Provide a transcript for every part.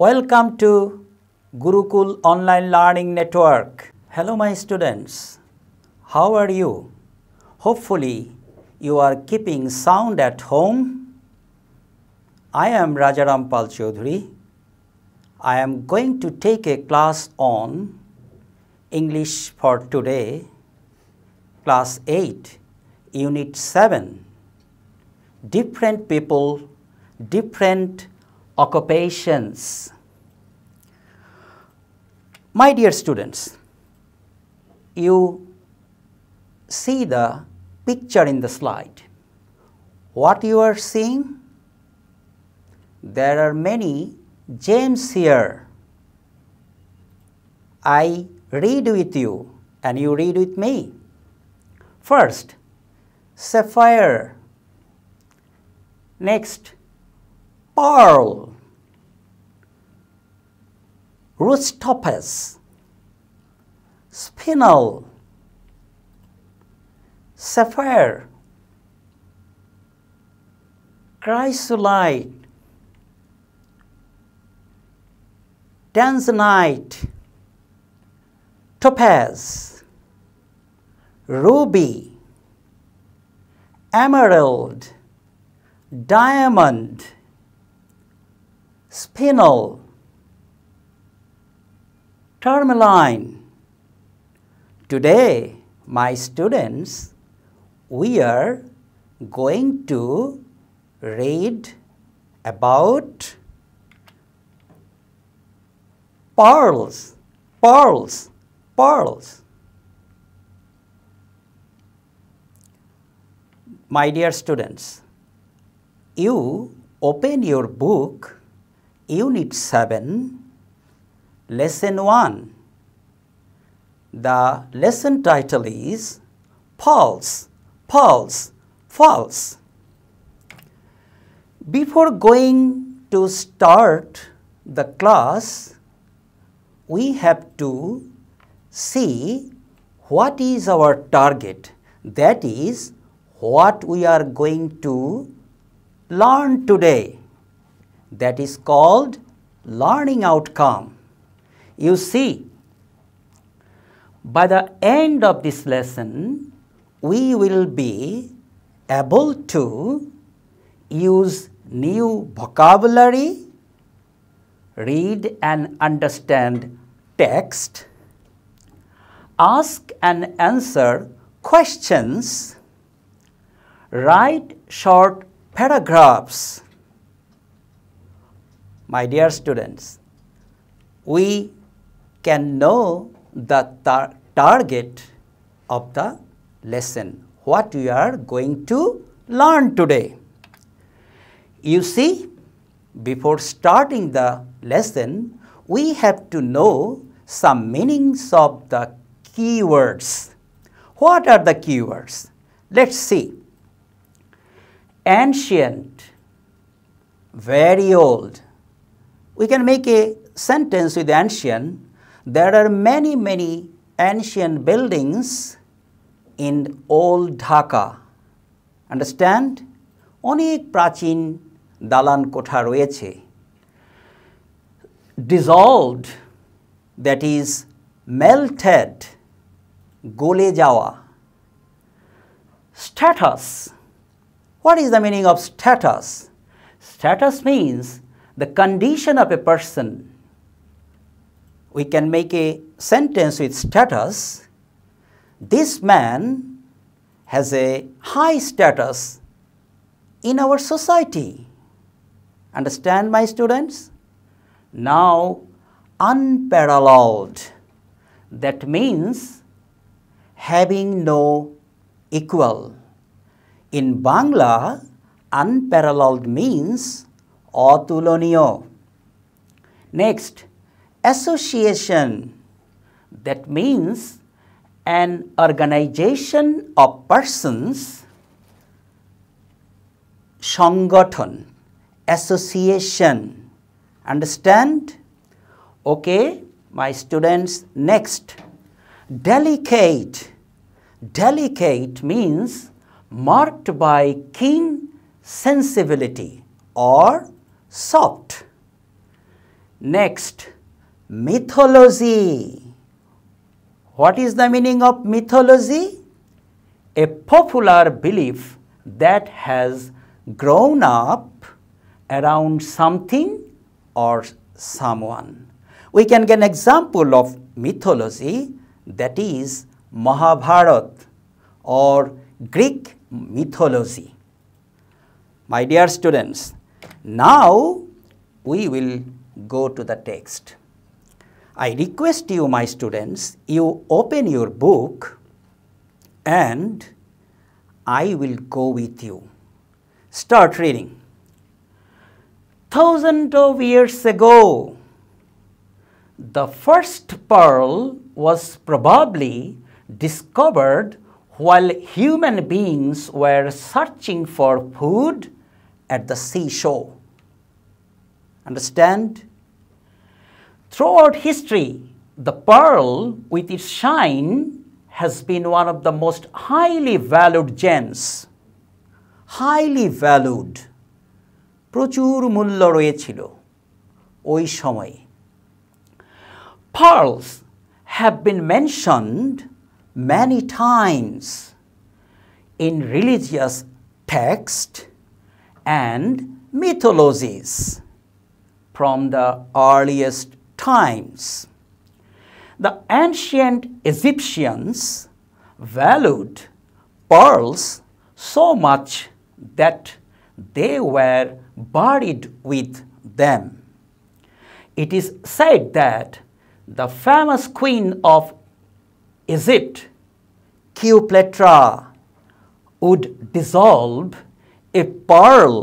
Welcome to Gurukul Online Learning Network. Hello my students, how are you? Hopefully you are keeping sound at home. I am Rajaram Paul Chowdhury. I am going to take a class on English for today, class 8, unit 7. Different people, different occupations. My dear students, you see the picture in the slide. What you are seeing? There are many gems here. I read with you and you read with me. First, sapphire. Next, pearl, rose topaz, spinel, sapphire, chrysolite, tanzanite, topaz, ruby, emerald, diamond, spinel, tourmaline. Today, my students, we are going to read about pearls, pearls, pearls. My dear students, you open your book, Unit 7, Lesson 1. The lesson title is Pearls, Pearls, Pearls. Before going to start the class, we have to see what is our target. That is what we are going to learn today. That is called learning outcome. You see, by the end of this lesson, we will be able to use new vocabulary, read and understand text, ask and answer questions, write short paragraphs. My dear students, we can know the target of the lesson, what we are going to learn today. You see, before starting the lesson, we have to know some meanings of the keywords. What are the keywords? Let's see. Ancient, very old. We can make a sentence with ancient. There are many, many ancient buildings in old Dhaka. Understand? অনেক প্রাচীন দালান কোঠা রয়েছে. Dissolved, that is melted, গলে যাওয়া. Status. What is the meaning of status? Status means the condition of a person. We can make a sentence with status. This man has a high status in our society. Understand, my students? Now, unparalleled. That means having no equal. In Bangla, unparalleled means অতুলনীয়. Next, association. That means an organization of persons. সংগঠন, association. Understand? Okay, my students. Next, delicate. Delicate means marked by keen sensibility or soft. Next, mythology. What is the meaning of mythology? A popular belief that has grown up around something or someone. We can get an example of mythology, that is Mahabharata or Greek mythology. My dear students, now we will go to the text. I request you, my students, you open your book and I will go with you. Start reading. Thousands of years ago, the first pearl was probably discovered while human beings were searching for food at the seashore. Understand? Throughout history, the pearl with its shine has been one of the most highly valued gems. Highly valued. প্রচুর মূল্য রয়েছিল ওই সময়ে। Pearls have been mentioned many times in religious texts and mythologies from the earliest times. The ancient Egyptians valued pearls so much that they were buried with them. It is said that the famous queen of Egypt, Cleopatra, would dissolve a pearl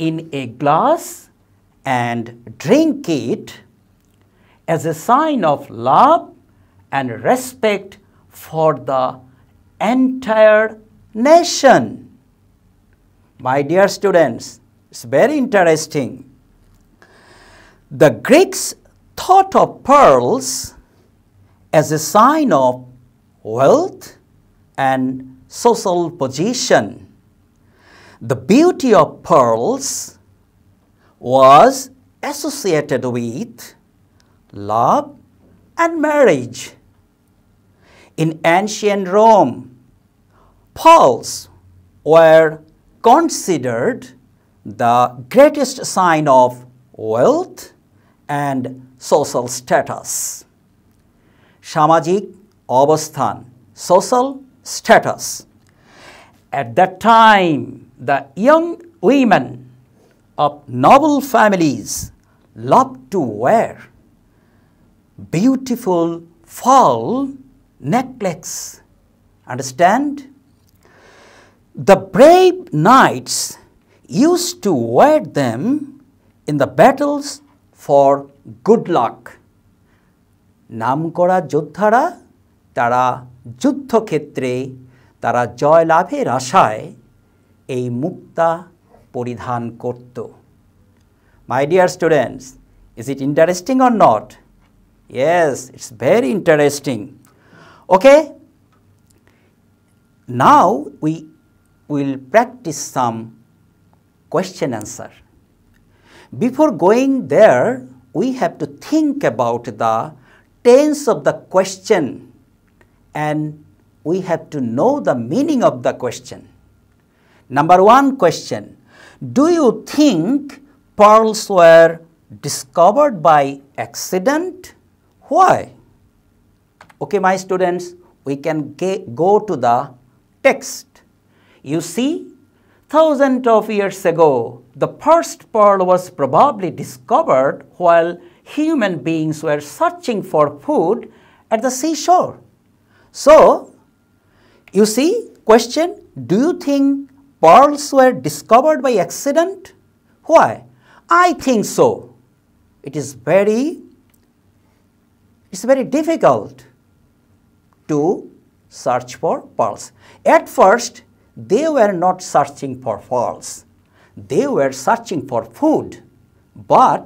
in a glass and drink it as a sign of love and respect for the entire nation. My dear students, it's very interesting. The Greeks thought of pearls as a sign of wealth and social position. The beauty of pearls was associated with love and marriage. In ancient Rome, pearls were considered the greatest sign of wealth and social status. সামাজিক অবস্থান, social status. At that time, the young women of noble families loved to wear beautiful pearl necklaces. Understand? The brave knights used to wear them in the battles for good luck. নামকরা যোদ্ধারা তারা যুদ্ধক্ষেত্রে তারা জয়লাভের আশায় এই মুক্তা পরিধান করত। My dear students, is it interesting or not? Yes, it's very interesting. Okay, now we will practice some question answer. Before going there, we have to think about the tense of the question and we have to know the meaning of the question. Number one question, do you think pearls were discovered by accident? Why? Okay, my students, we can go to the text. You see, thousands of years ago, the first pearl was probably discovered while human beings were searching for food at the seashore. So, you see, question, do you think pearls were discovered by accident? Why? I think so. It's very difficult to search for pearls. At first, they were not searching for pearls. They were searching for food, but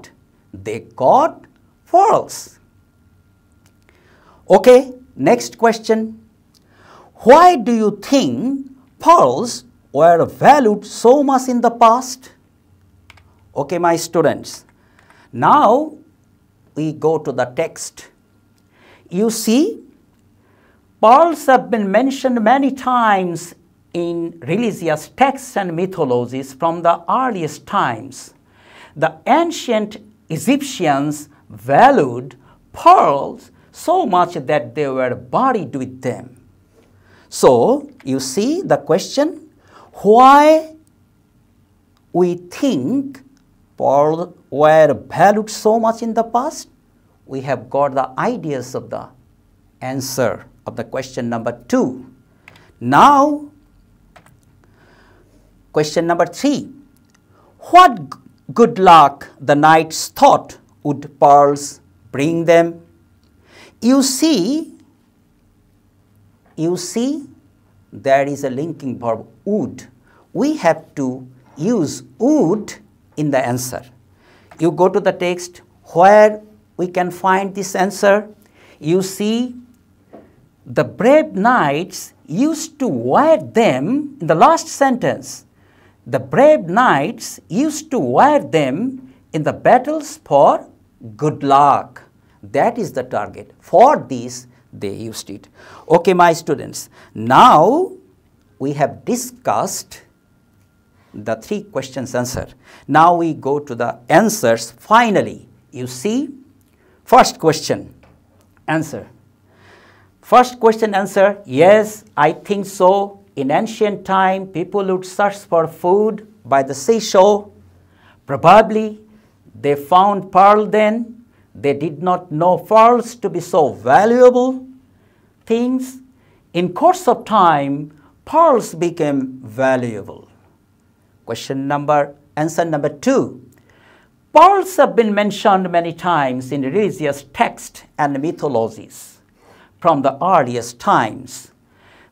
they got pearls. Okay, next question. Why do you think pearls were valued so much in the past? Okay, my students, now we go to the text. You see, pearls have been mentioned many times in religious texts and mythologies from the earliest times. The ancient Egyptians valued pearls so much that they were buried with them. So, you see the question, why we think pearls were valued so much in the past? We have got the ideas of the answer of the question number 2. Now, question number 3. What good luck the knights thought would pearls bring them? You see, there is a linking verb would. We have to use would in the answer. You go to the text where we can find this answer. You see, the brave knights used to wear them in the last sentence. The brave knights used to wear them in the battles for good luck. That is the target. For this, they used it. Okay, my students. Now, we have discussed the 3 questions answer. Now, we go to the answers finally. You see, first question answer. First question answer, yes, I think so. In ancient time, people would search for food by the seashore. Probably they found pearl then. They did not know pearls to be so valuable things. In course of time, pearls became valuable. Answer number 2. Pearls have been mentioned many times in religious texts and mythologies from the earliest times.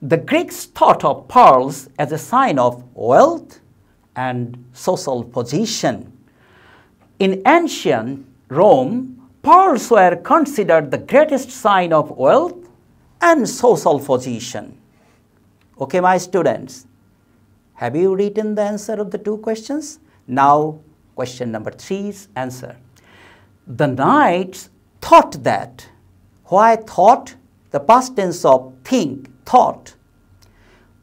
The Greeks thought of pearls as a sign of wealth and social position. In ancient Rome, pearls were considered the greatest sign of wealth and social position. Okay, my students, have you written the answer of the 2 questions? Now, question number 3's answer. The knights thought that. Why thought? The past tense of think, thought.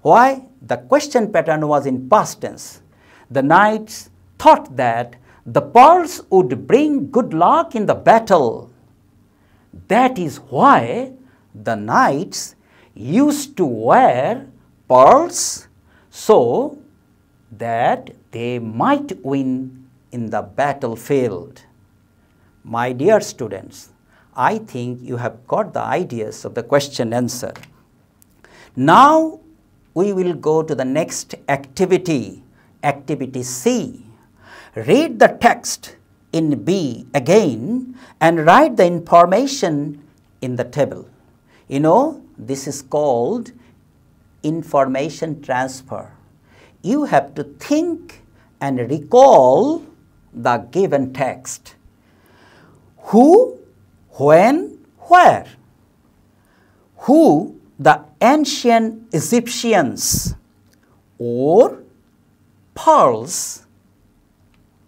Why? The question pattern was in past tense. The knights thought that the pearls would bring good luck in the battle. That is why the knights used to wear pearls so that they might win in the battlefield. My dear students, I think you have got the ideas of the question answer. Now, we will go to the next activity, activity C. Read the text in B again and write the information in the table. You know, this is called information transfer. You have to think and recall the given text. Who, when, where? Who, the ancient Egyptians, or pearls.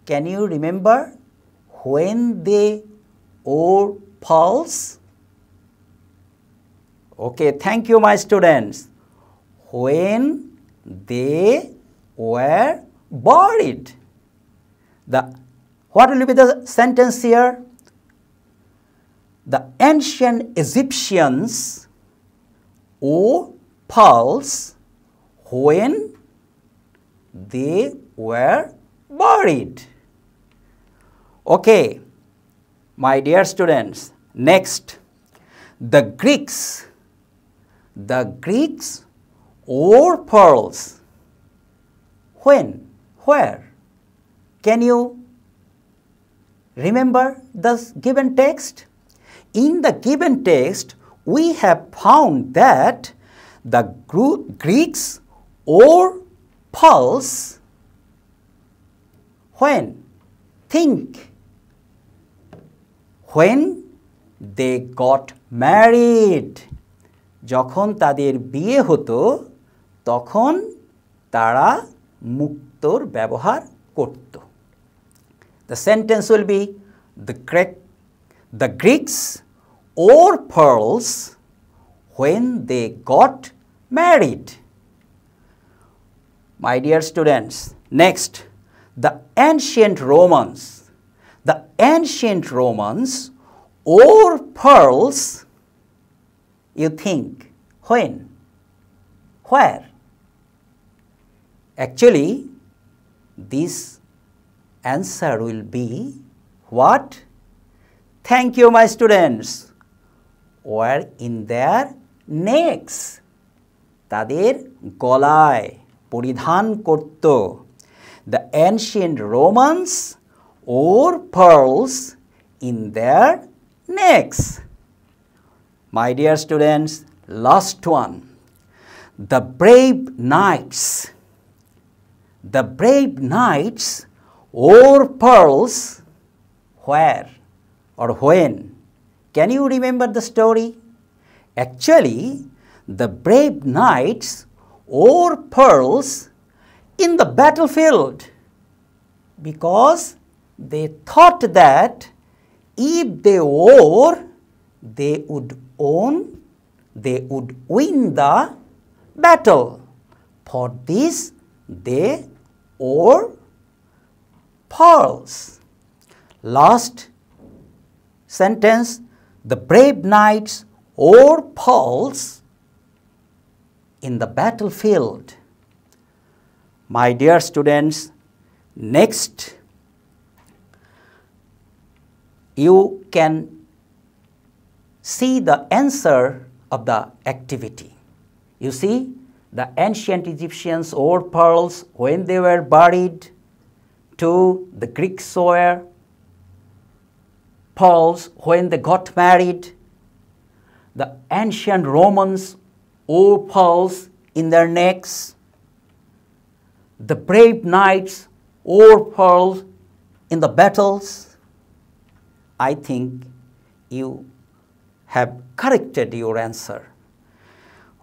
Can you remember when they wore pearls? Okay, thank you, my students. When they were buried. What will be the sentence here? The ancient Egyptians wore pearls when they were buried. Okay, my dear students, next, the Greeks wore pearls when, where? Can you remember the given text? In the given text, we have found that the Greeks wore pearls when? Think. When they got married. যখন তাদের বিয়ে হতো তখন তারা মুক্তোর ব্যবহার করত. The sentence will be the Greeks wore pearls when they got married. My dear students, next, the ancient Romans. The ancient Romans wore pearls, you think, when? Where? Actually, this answer will be what? Thank you, my students. Were in their necks. Tader golay poridhan korto. The ancient Romans wore pearls in their necks. My dear students, last one. The brave knights. The brave knights wore pearls where or when? Can you remember the story? Actually, the brave knights wore pearls in the battlefield because they thought that if they wore, they would win the battle. For this, they wore pearls. Last sentence, the brave knights wore pearls in the battlefield. My dear students, next you can see the answer of the activity. You see, the ancient Egyptians wore pearls when they were buried. 2. The Greeks wore pearls when they got married. The ancient Romans wore pearls in their necks. The brave knights wore pearls in the battles. I think you have corrected your answer.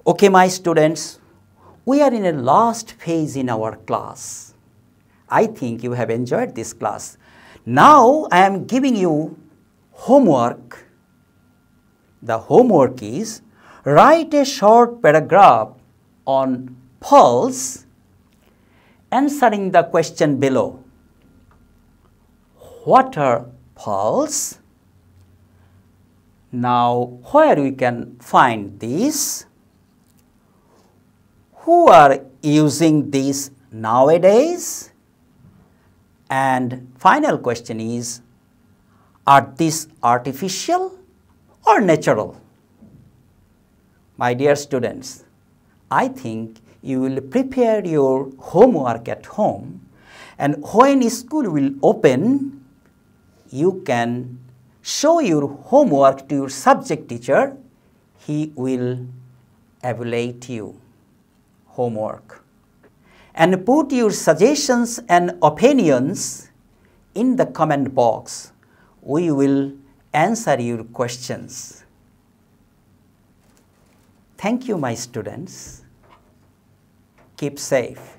Okay, my students, we are in a last phase in our class. I think you have enjoyed this class. Now I am giving you homework. The homework is write a short paragraph on pearls, answering the question below. What are pearls? Now, where we can find these? Who are using these nowadays? And final question is, are these artificial or natural? My dear students, I think you will prepare your homework at home, and when school will open, you can show your homework to your subject teacher. He will evaluate you homework. And put your suggestions and opinions in the comment box. We will answer your questions. Thank you, my students. Keep safe.